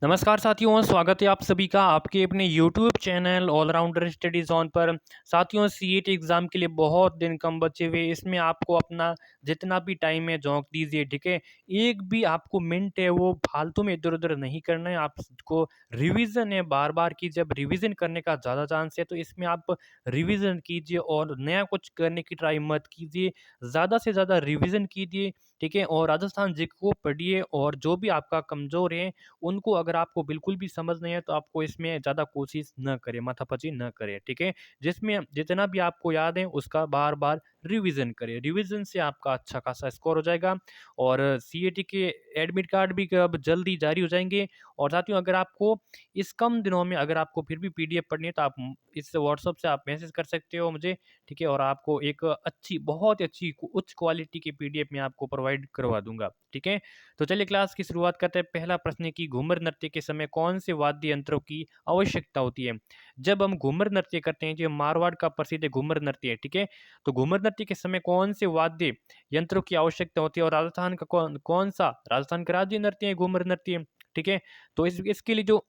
नमस्कार साथियों, स्वागत है आप सभी का आपके अपने YouTube channel allrounder study zone पर। साथियों, सीईटी एग्ज़ाम के लिए बहुत दिन कम बचे हुए। इसमें आपको अपना जितना भी टाइम है झोंक दीजिए, ठीक है। एक भी आपको मिनट है वो फालतू में इधर उधर नहीं करना है। आपको रिवीजन है बार बार कीजिए। अब रिवीजन करने का ज़्यादा चांस है तो इसमें आप रिवीजन कीजिए और नया कुछ करने की ट्राई मत कीजिए। ज़्यादा से ज़्यादा रिवीजन कीजिए, ठीक है। और राजस्थान जी को पढ़िए और जो भी आपका कमज़ोर है उनको अगर आपको बिल्कुल भी समझ नहीं है तो आपको इसमें ज़्यादा कोशिश न करें, माथापच्ची न करें, ठीक है? जिसमें जितना भी आपको याद है उसका बार-बार रिवीज़न करें। रिवीज़न से आपका अच्छा खासा स्कोर हो जाएगा और सीईटी के एडमिट कार्ड भी अब जल्दी जारी हो जाएँगे। और साथियों, अगर आपको इस कम दिनों में अगर आपको फिर भी पीडीएफ पढ़नी है तो आप इस व्हाट्सएप से आप मैसेज कर सकते हो मुझे, ठीक है? और आपको एक अच्छी बहुत ही अच्छी उच्च क्वालिटी की पीडीएफ मैं आपको प्रोवाइड करवा दूँगा, ठीक है? तो चलिए क्लास की शुरुआत करते हैं। पहला प्रश्न है कि घूमर नृत्य के समय कौन से वाद्य यंत्रों की आवश्यकता होती है? जब हम घूमर नृत्य करते हैं, जो मारवाड़ का प्रसिद्ध घूमर नृत्य है, ठीक है? तो घूमर नृत्य के समय कौन से वाद्य यंत्रों की आवश्यकता होती है और राजस्थान का कौन सा राजस्थान का राज्य नृत्य है घूमर नृत्य, ठीक है? तो इसके लिए जो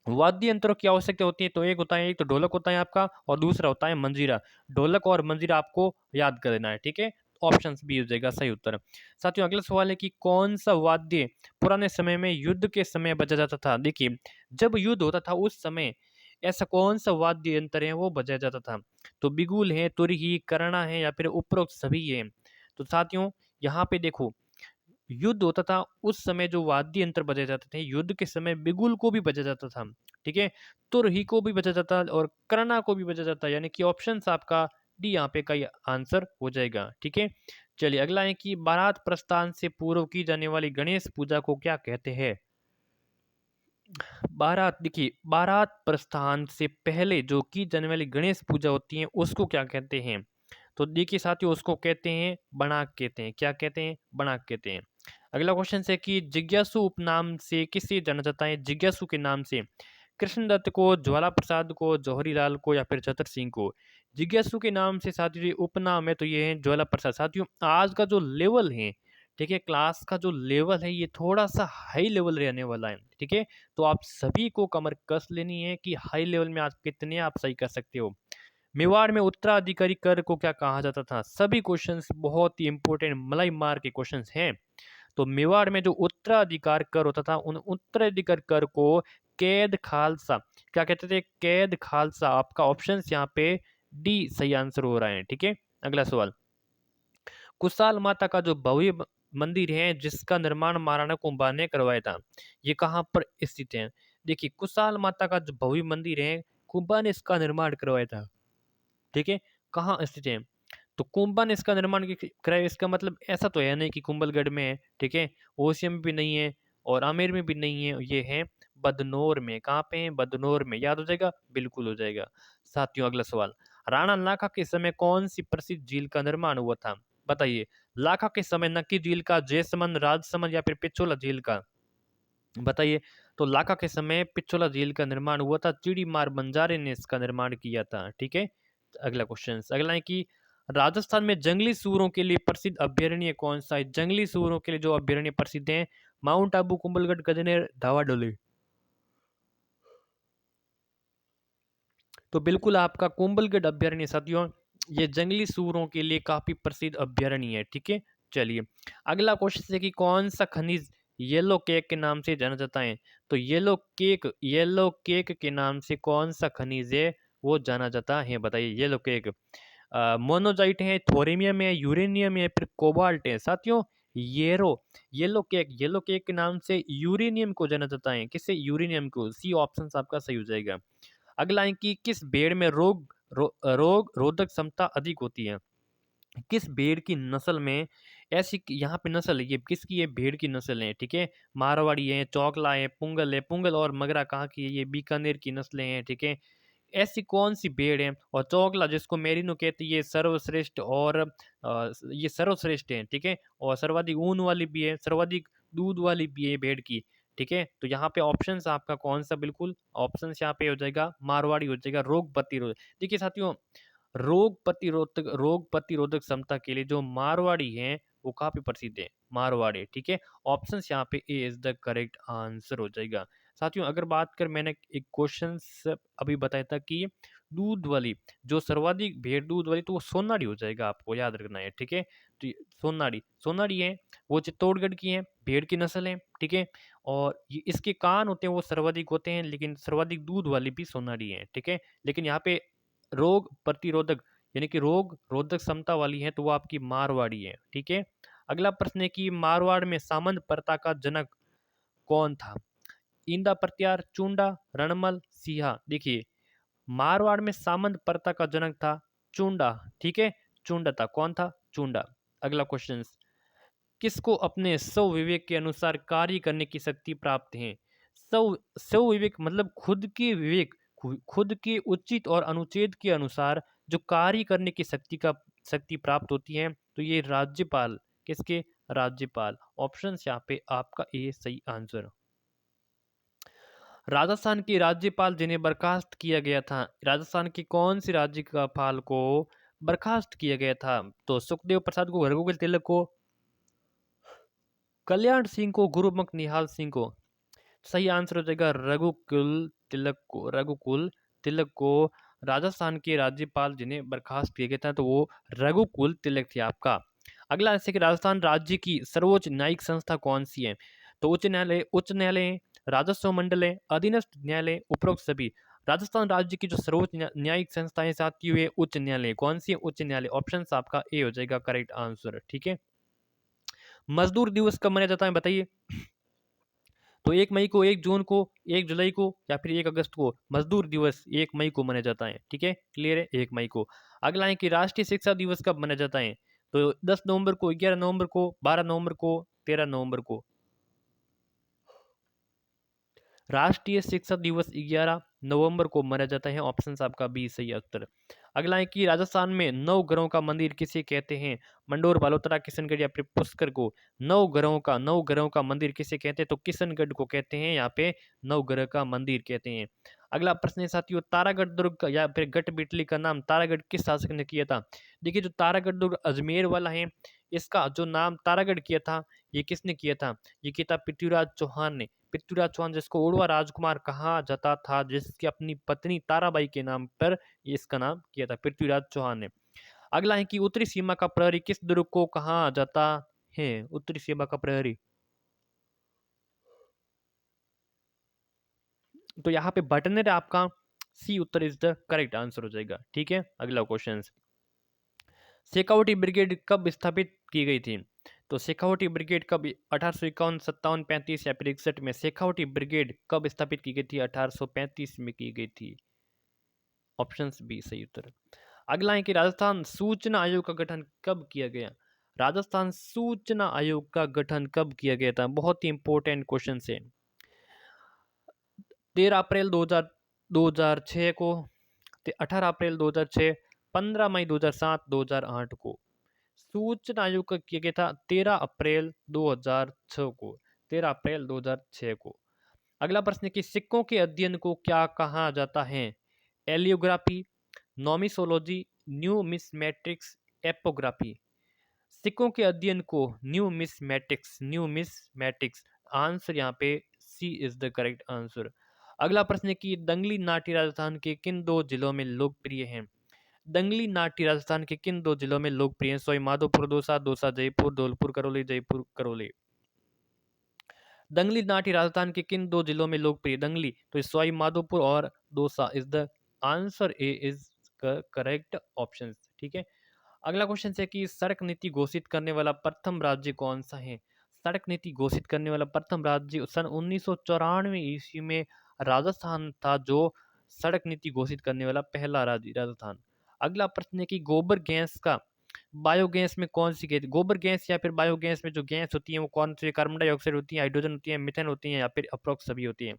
वाद्य यंत्रों की आवश्यकता होती है तो एक होता है, एक तो ढोलक होता है आपका और दूसरा होता है मंजीरा। ढोलक और मंजीरा आपको याद कर लेना है, ठीक है। ऑप्शन बी हो जाएगा सही उत्तर। साथियों, अगला सवाल है कि कौन सा वाद्य पुराने समय में युद्ध के समय बजा जाता था? देखिए, जब युद्ध होता था उस समय ऐसा कौन सा वाद्य यंत्र है वो बजाया जाता था? तो बिगुल है, तुरही, करना है या फिर उपरोक्त सभी है? तो साथियों, यहाँ पे देखो, युद्ध होता था उस समय जो वाद्य यंत्र बजाए जाते थे, युद्ध के समय बिगुल को भी बजाया जाता था, ठीक है। तुरही को भी बजाया जाता और करना को भी बजाया जाता, यानी कि ऑप्शन आपका डी यहाँ पे का ये आंसर हो जाएगा, ठीक है। चलिए अगला है कि बारात प्रस्थान से पूर्व की जाने वाली गणेश पूजा को क्या कहते हैं? बारात, देखिए, बारात प्रस्थान से पहले जो की जाने वाली गणेश पूजा होती है उसको क्या कहते हैं? तो देखिए साथियों, उसको कहते हैं बनाक कहते हैं। क्या कहते हैं? बनाक कहते हैं। अगला क्वेश्चन है कि जिज्ञासु उपनाम से किसे जाना जाता है? जिज्ञासु के नाम से कृष्णदत्त को, ज्वाला प्रसाद को, जौहरी लाल को या फिर छतर सिंह को? जिज्ञासु के नाम से साथियों ये उपनाम है तो ये है ज्वाला प्रसाद। साथियों, आज का जो लेवल है, ठीक है, क्लास का जो लेवल है ये थोड़ा सा हाई लेवल रहने वाला है, ठीक है। तो आप सभी को कमर कस लेनी है कि हाई लेवल में आज कितने आप सही कर सकते हो। मेवाड़ में उत्तराधिकारी कर को क्या कहा जाता था? सभी क्वेश्चंस बहुत ही इंपॉर्टेंट मलाई मार के क्वेश्चंस हैं। तो मेवाड़ में जो उत्तराधिकार कर होता था उन उत्तराधिकार कर को कैद खालसा क्या कहते थे? कैद खालसा। आपका ऑप्शन यहाँ पे डी सही आंसर हो रहा है, ठीक है। अगला सवाल, कुशाल माता का जो भव्य मंदिर है जिसका निर्माण महाराणा कुंभा ने करवाया था, ये कहाँ पर स्थित है? देखिए, कुशाल माता का जो भव्य मंदिर है कुंभा ने इसका निर्माण करवाया था, ठीक है। कहाँ स्थित है? तो कुंभा ने इसका निर्माण कराया, इसका मतलब ऐसा तो है नहीं कि कुंभलगढ़ में है, ठीक है। ओसियम में भी नहीं है और आमेर में भी नहीं है, ये है बदनौर में। कहाँ पे है? बदनौर में। याद हो जाएगा? बिल्कुल हो जाएगा। साथियों, अगला सवाल, राणा लाखा के समय कौन सी प्रसिद्ध झील का निर्माण हुआ था? बताइए, लाखा के समय नक्की झील का, जयसमंद, राजसमंद या फिर पिछोला झील का? बताइए। तो लाखा के समय पिछोला झील का निर्माण हुआ था, चिड़ी मार बंजारे ने इसका निर्माण किया था, ठीक है। अगला क्वेश्चन, अगला है कि राजस्थान में जंगली सूअरों के लिए प्रसिद्ध अभ्यारण्य कौन सा है? जंगली सूअरों के लिए जो अभ्यारण्य प्रसिद्ध है, माउंट आबू, कुंभलगढ़, गजनेर, धावाडोली? तो बिल्कुल आपका कुंभलगढ़ अभ्यारण्य साथियों, ये जंगली सूअरों के लिए काफी प्रसिद्ध अभ्यारण्य है, ठीक है। चलिए अगला क्वेश्चन है कि कौन सा खनिज येलो केक के नाम से जाना जाता है? तो येलो केक के नाम से कौन सा खनिज है वो जाना जाता है? बताइए। येलो केक मोनोजाइट है, थोरेमियम है, यूरेनियम है, फिर कोबाल्ट है? साथियों, येरो येलो केक के नाम से यूरेनियम को जाना जाता है। किससे? यूरेनियम को। सी ऑप्शन आपका सही हो जाएगा। अगला है कि किस भेड़ में रोग रोधक क्षमता अधिक होती है? किस भेड़ की नस्ल में यहाँ पे नस्ल है, ये किसकी? ये भेड़ की नस्ल है, ठीक है। मारवाड़ी है, चौकला है, पुंगल और मगरा कहाँ की है? ये बीकानेर की नस्लें हैं, ठीक है। ऐसी कौन सी भेड़ है? और चौकला जिसको मेरिनो कहते हैं, ये सर्वश्रेष्ठ और ये सर्वश्रेष्ठ है, ठीक है। और सर्वाधिक ऊन वाली भी है, सर्वाधिक दूध वाली भी है भेड़ की, ठीक है। तो यहाँ पे ऑप्शन आपका कौन सा? बिल्कुल ऑप्शन यहाँ पे हो जाएगा मारवाड़ी हो जाएगा, रोग प्रतिरोध। देखिए साथियों, रोग प्रतिरोधक क्षमता के लिए जो मारवाड़ी हैं वो कहाँ पे प्रसिद्ध है? मारवाड़ी, ठीक है। ऑप्शन यहाँ पे ए इज द करेक्ट आंसर हो जाएगा। साथियों अगर बात कर, मैंने एक क्वेश्चन अभी बताया था कि दूध वाली जो सर्वाधिक भेड़ दूध वाली, तो वो सोनाड़ी हो जाएगा, आपको याद रखना है, ठीक है। तो सोनाड़ी सोनाड़ी है, वो चित्तौड़गढ़ की है, भेड़ की नस्ल है, ठीक है। और ये इसके कान होते हैं वो सर्वाधिक होते हैं, लेकिन सर्वाधिक दूध वाली भी सोनाड़ी है, ठीक है। लेकिन यहाँ पे रोग प्रतिरोधक यानी कि रोग रोधक क्षमता वाली है, तो वो आपकी मारवाड़ी है, ठीक है। अगला प्रश्न है कि मारवाड़ में सामंत प्रथा का जनक कौन था? इंदा प्रत्यार, चूंडा, रणमल, सिहा। देखिए, मारवाड़ में सामंत प्रथा का जनक था चूंडा, ठीक है। चूंडा था, कौन था? चूंडा। अगला क्वेश्चन, किसको अपने स्वविवेक के अनुसार कार्य करने की शक्ति प्राप्त है? स्वविवेक मतलब खुद के विवेक, खुद के उचित और अनुचित के अनुसार जो कार्य करने की शक्ति प्राप्त होती है, तो ये राज्यपाल, किसके? राज्यपाल। ऑप्शन यहाँ पे आपका ए सही आंसर। राजस्थान के राज्यपाल जिन्हें बर्खास्त किया गया था, राजस्थान के कौन से राज्यपाल को बर्खास्त किया गया था? तो सुखदेव प्रसाद को, रघुकुल तिलक को, कल्याण सिंह को, गुरुमुख निहाल सिंह को। सही आंसर हो जाएगा रघुकुल तिलक को। रघुकुल तिलक को राजस्थान के राज्यपाल जिन्हें बर्खास्त किया गया था, तो वो रघुकुल तिलक थे आपका। अगला ऐसे कि राजस्थान राज्य की सर्वोच्च न्यायिक संस्था कौन सी है? तो उच्च न्यायालय, राजस्व मंडल है, अधीनस्थ न्यायालय, उपरोक्त सभी। राजस्थान राज्य की जो सर्वोच्च न्यायिक संस्थाएं साथी हुए उच्च न्यायालय, कौन सी है? उच्च न्यायालय। ऑप्शन आपका ए हो जाएगा करेक्ट आंसर, ठीक है। मजदूर दिवस कब मनाया जाता है बताइए? तो 1 मई को, 1 जून को, 1 जुलाई को, या फिर 1 अगस्त को? मजदूर दिवस 1 मई को मनाया जाता है, ठीक है, क्लियर है, 1 मई को। अगला है कि राष्ट्रीय शिक्षा दिवस कब मनाया जाता है? तो 10 नवंबर को, 11 नवंबर को, 12 नवंबर को, 13 नवंबर को। राष्ट्रीय शिक्षक दिवस 11 नवंबर को मनाया जाता है। ऑप्शन आपका बी सही उत्तर। अगला है कि राजस्थान में 9 ग्रहों का मंदिर किसे कहते हैं? मंडोर, बालोतरा, किशनगढ़ या फिर पुष्कर को? 9 ग्रहों का मंदिर किसे कहते हैं? तो किशनगढ़ को कहते हैं, यहाँ पे 9 ग्रह का मंदिर कहते हैं। अगला प्रश्न है साथियों, तारागढ़ दुर्ग का या फिर गढ़ बिटली का नाम तारागढ़ किस शासक ने किया था? देखिए, जो तारागढ़ दुर्ग अजमेर वाला है, इसका जो नाम तारागढ़ किया था, ये किसने किया था? ये किया था पृथ्वीराज चौहान ने। पृथ्वीराज चौहान, जिसको उड़वा राजकुमार कहा जाता था, जिसकी अपनी पत्नी ताराबाई के नाम पर इसका नाम किया था पृथ्वीराज चौहान ने। अगला है कि उत्तरी सीमा का प्रहरी किस दुर्ग को कहा जाता है? उत्तरी सीमा का प्रहरी, तो यहाँ पे बटनर आपका सी उत्तर इज द करेक्ट आंसर हो जाएगा, ठीक है। अगला क्वेश्चन, शेखावटी ब्रिगेड कब स्थापित की गई थी? तो शेखावटी ब्रिगेड कब? 1851, 57, 35 या फिर 61 में शेखावटी ब्रिगेड कब स्थापित की गई थी? 1835 में की गई थी। ऑप्शन बी सही उत्तर। अगला है कि राजस्थान सूचना आयोग का गठन कब किया गया? राजस्थान सूचना आयोग का गठन कब किया गया था? बहुत ही इंपॉर्टेंट क्वेश्चन है। 13 अप्रैल 2006 को, 18 अप्रैल 2006, 15 मई 2007, 2008 को। सूचना आयोग का किया गया था 13 अप्रैल 2006 को। 13 अप्रैल 2006 को। अगला प्रश्न है कि सिक्कों के अध्ययन को क्या कहा जाता है? एलियोग्राफी, नोमिसोलॉजी, न्यूमिसमेटिक्स, एपोग्राफी। सिक्कों के अध्ययन को न्यूमिसमेटिक्स। आंसर यहाँ पे सी इज द करेक्ट आंसर। अगला प्रश्न है कि दंगली नाट्य राजस्थान के किन 2 जिलों में लोकप्रिय है? दंगली नाट्य राजस्थान के किन 2 जिलों में लोकप्रिय है? सवाई माधोपुर, दौसा, दौसा जयपुर, धौलपुर करौली, जयपुर करौली। दंगली नाट्य राजस्थान के किन 2 जिलों में लोकप्रिय? दंगली, तो सवाई माधोपुर और Dausa is the answer, A is correct option, ठीक है। अगला क्वेश्चन है कि सड़क नीति घोषित करने वाला प्रथम राज्य कौन सा है? सड़क नीति घोषित करने वाला प्रथम राज्य सन 1994 ईस्वी में राजस्थान था, जो सड़क नीति घोषित करने वाला पहला राज्य राजस्थान। अगला प्रश्न है कि गोबर गैस का बायोगैस में कौन सी गैस? गोबर गैस या फिर बायोगैस में जो गैस होती है वो कौन सी? कार्बन डाइऑक्साइड होती है, हाइड्रोजन होती है, मिथेन होती है, या फिर अप्रोक्स सभी होती है?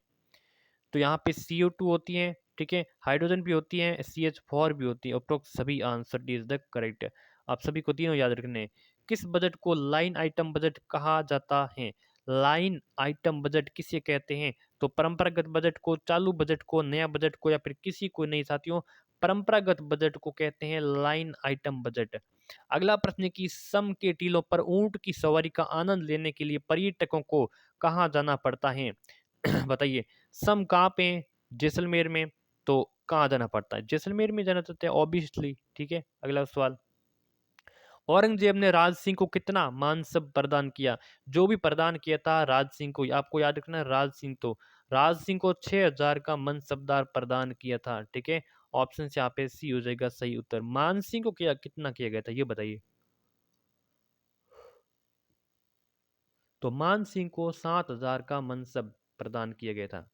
तो यहाँ पे CO2 होती है, ठीक है, हाइड्रोजन भी होती है, CH4 भी होती है, उपरोक्त सभी। Answer D is the correct. आप सभी को तीनों याद रखने हैं। किस बजट को लाइन आइटम बजट कहा जाता है? लाइन आइटम बजट किसे कहते हैं? तो परंपरागत बजट को, चालू बजट को, नया बजट को, या फिर किसी को नहीं साथियों, परंपरागत बजट को कहते हैं लाइन आइटम बजट। अगला प्रश्न है कि सम के टीलों पर ऊंट की सवारी का आनंद लेने के लिए पर्यटकों को कहाँ जाना पड़ता है? बताइए। सम कहाँ पे है? जैसलमेर में। तो कहाँ जाना पड़ता है? जैसलमेर में जाना चाहते हैं ऑब्वियसली। ठीक है, अगला सवाल। औरंगजेब ने राज सिंह को कितना मानसब प्रदान किया? जो भी प्रदान किया था राज सिंह को, आपको याद रखना है, राज सिंह को 6000 का मनसबदार प्रदान किया था। ठीक है, ऑप्शन से यहाँ पे सी हो जाएगा सही उत्तर। मान सिंह को कितना किया गया था ये बताइए। तो मान सिंह को 7000 का मनसब प्रदान किया गया था।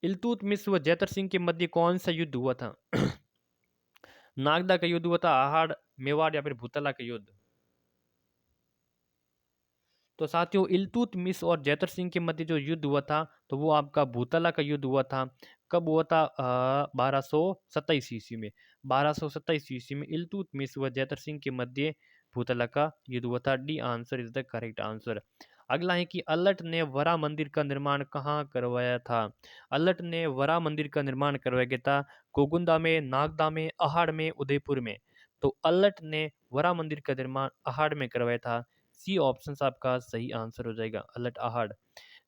इल्तुतमिश व जैतर सिंह के मध्य कौन सा युद्ध हुआ था? नागदा का युद्ध हुआ था, आहाड़, मेवाड़ या फिर भूतला का युद्ध? तो साथियों, इल्तुतमिश और जैतर सिंह के मध्य जो युद्ध हुआ था तो वो आपका भूतला का युद्ध हुआ था। कब हुआ था? 1227 ईस्वी में। 1227 ईस्वी में इल्तुतमिश व जैतर सिंह के मध्य भूतला का युद्ध हुआ था। D answer is the correct answer. अगला है कि अल्लट ने वरा मंदिर का निर्माण कहाँ करवाया था? अल्लट ने वरा मंदिर का निर्माण करवाया गया था गोगुंदा में, नागदा में, अहाड़ में, उदयपुर में। तो अल्लट ने वरा मंदिर का निर्माण अहाड़ में करवाया था। सी ऑप्शन आपका सही आंसर हो जाएगा, अलट आहड़।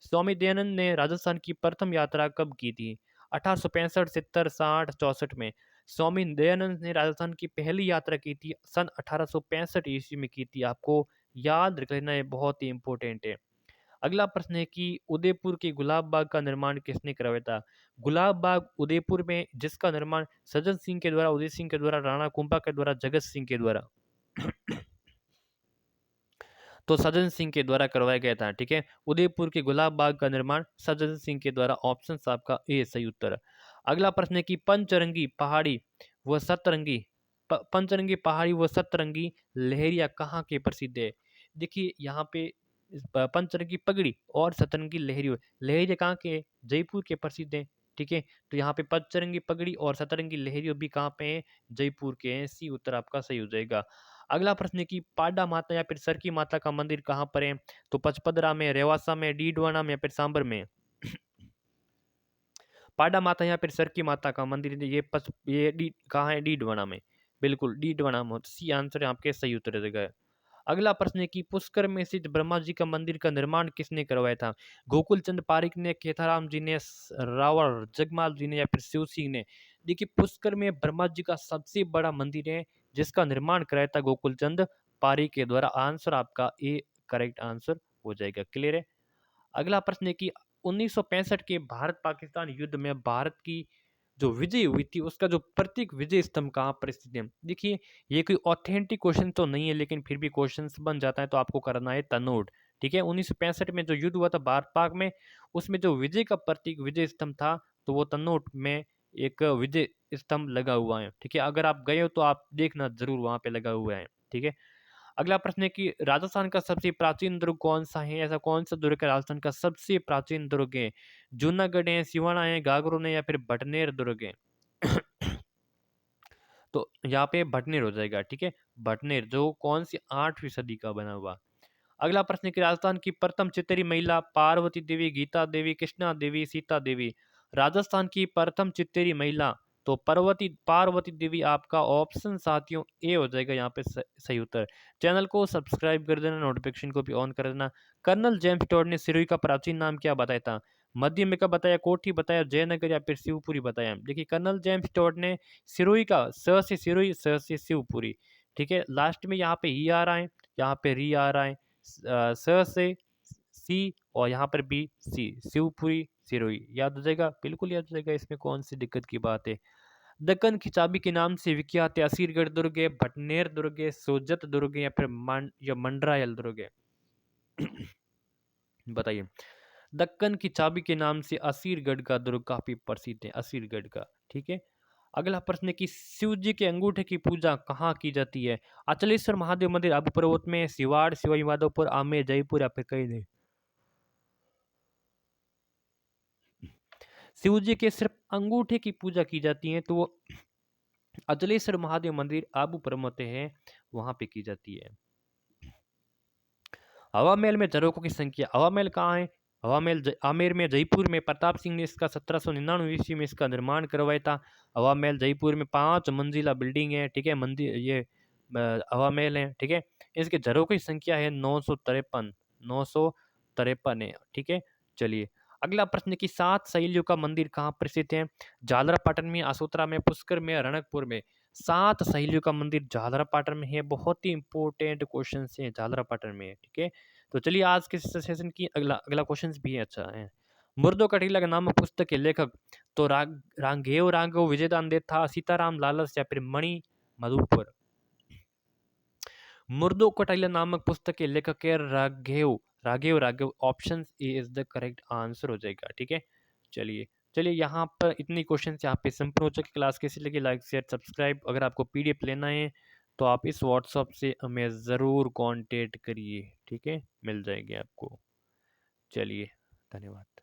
स्वामी दयानंद ने राजस्थान की प्रथम यात्रा कब की थी? 1865, 70, 60, 64 में। स्वामी दयानंद ने राजस्थान की पहली यात्रा की थी सन 1865 ईस्वी में की थी। आपको याद रख लेना, ये बहुत ही इंपॉर्टेंट है। अगला प्रश्न है कि उदयपुर के गुलाब बाग का निर्माण किसने करवाया था? गुलाब बाग उदयपुर में जिसका निर्माण सज्जन सिंह के द्वारा, उदय सिंह के द्वारा, राणा कुंभा के द्वारा, जगत सिंह के द्वारा तो सज्जन सिंह के द्वारा करवाया गया था। ठीक है, उदयपुर के गुलाब बाग का निर्माण सज्जन सिंह के द्वारा। ऑप्शन आपका ए सही उत्तर। अगला प्रश्न है कि पंचरंगी पहाड़ी व सतरंगी पंचरंगी पहाड़ी व सतरंगी लहरिया कहाँ के प्रसिद्ध है? देखिए यहाँ पे पंचरंगी पगड़ी और सतरंगी लहरिया कहाँ के? जयपुर के प्रसिद्ध है। ठीक है, तो यहाँ पे पंचरंगी पगड़ी और सतरंगी लहरिया भी कहाँ पे हैं? जयपुर के हैं। सी उत्तर आपका सही हो जाएगा। अगला प्रश्न है कि पाडा माता या फिर सरकी माता का मंदिर कहाँ पर है? तो पचपदरा में, रेवासा में, डीडवाना में या फिर सांबर में? पाडा माता या फिर सरकी माता का मंदिर ये कहाँ है? डीडवाना में। बिल्कुल डीडवाना में। सी आंसर आपके सही उत्तर देगा। अगला प्रश्न है कि पुष्कर में स्थित ब्रह्मा जी का मंदिर का निर्माण किसने करवाया था? गोकुल चंद पारिक ने, केथाराम जी ने, रावण जगमाल जी ने या फिर शिव सिंह ने? देखिए पुष्कर में ब्रह्मा जी का सबसे बड़ा मंदिर है जिसका निर्माण कराया था गोकुल चंद पारिक के द्वारा। आंसर आपका ए करेक्ट आंसर हो जाएगा। क्लियर है। अगला प्रश्न है कि 1965 के भारत पाकिस्तान युद्ध में भारत की जो विजय हुई थी उसका जो प्रतीक विजय स्तंभ कहाँ पर स्थित है? देखिए ये कोई ऑथेंटिक क्वेश्चन तो नहीं है लेकिन फिर भी क्वेश्चन बन जाता है तो आपको करना है तनोट। ठीक है, 1965 में जो युद्ध हुआ था भारत पाक में उसमें जो विजय का प्रतीक विजय स्तंभ था तो वो तनोट में एक विजय स्तंभ लगा हुआ है। ठीक है, अगर आप गए हो तो आप देखना जरूर वहां पे लगा हुआ है। ठीक है, अगला प्रश्न है कि राजस्थान का सबसे प्राचीन दुर्ग कौन सा है? ऐसा कौन सा दुर्ग है राजस्थान का सबसे प्राचीन दुर्ग है? जूनागढ़ है, सिवाना है, गागरो है या फिर भटनेर दुर्ग है? तो यहाँ पे भटनेर हो जाएगा। ठीक है, भटनेर जो कौन सी 8वीं सदी का बना हुआ। अगला प्रश्न है कि राजस्थान की प्रथम चित्तरी महिला पार्वती देवी, गीता देवी, कृष्णा देवी, सीता देवी? राजस्थान की प्रथम चित्तरी महिला तो पार्वती देवी आपका ऑप्शन साथियों ए हो जाएगा यहाँ पे सही उत्तर। चैनल को सब्सक्राइब कर देना, नोटिफिकेशन को भी ऑन कर देना। कर्नल जेम्स टॉड ने सिरोही का प्राचीन नाम क्या बताया था? मध्य में का बताया, कोठी बताया, जयनगर या फिर शिवपुरी बताया? देखिए कर्नल जेम्स टॉड ने सिरोही का स से सिरोही, स से शिवपुरी। ठीक है, लास्ट में यहाँ पे ही आ रहा है, यहाँ पे री आ रहा है, स से सी और यहाँ पर बी सी, शिवपुरी सिरोही। याद हो जाएगा, बिल्कुल याद हो जाएगा, इसमें कौन सी दिक्कत की बात है। दक्कन की चाबी के नाम से विख्यात है असीरगढ़ दुर्ग है, भटनेर दुर्ग है, सोजत दुर्ग है या फिर मंडरायल दुर्ग है? बताइए। दक्कन की चाबी के नाम से असीरगढ़ का दुर्ग काफी प्रसिद्ध है, असीरगढ़ का। ठीक है, अगला प्रश्न है कि शिव जी के अंगूठे की पूजा कहाँ की जाती है? अचलेश्वर महादेव मंदिर अबू पर्वत में, सिवाड़, सिवाई माधोपुर, आमेर, जयपुर या फिर कहीं नहीं? शिव जी के सिर्फ अंगूठे की पूजा की जाती है तो वो अचलेश्वर महादेव मंदिर आबू पर्वत है, वहां पे की जाती है। हवा महल में झरोकों की संख्या, हवा महल कहाँ है? आमेर में जयपुर में प्रताप सिंह ने इसका 1799 ईस्वी में इसका निर्माण करवाया था। हवा महल जयपुर में 5 मंजिला बिल्डिंग है, ठीक है, मंदिर ये हवा महल है, ठीक है। इसके झरों की संख्या है 953, 953 है, ठीक है। चलिए अगला प्रश्न है कि 7 सहेलियों का मंदिर कहाँ प्रसिद्ध है? झालरापाटन में, आसोतरा में, पुष्कर में, रणकपुर में। 7 सहेलियों का मंदिर झालरापाटन में है। बहुत ही इंपॉर्टेंट क्वेश्चन है, झालरापाटन में है, ठीक है। तो चलिए आज के सेशन की अगला अगला क्वेश्चन भी अच्छा है। मुर्दो कटीला के नामक पुस्तक के लेखक तो रांगेव राघव विजयदान था, सीताराम लालस या फिर मणि मधुपुर। मुर्दो कटीला नामक पुस्तक के लेखक है Raghav Raghav Raghav. Option A is the correct answer हो जाएगा, ठीक है। चलिए चलिए यहाँ पर इतनी क्वेश्चन यहाँ पे संपूर्ण हो चुके। क्लास कैसी लगी, लाइक शेयर सब्सक्राइब। अगर आपको पीडीएफ लेना है तो आप इस व्हाट्सएप से हमें ज़रूर कांटेक्ट करिए, ठीक है, मिल जाएगी आपको। चलिए धन्यवाद।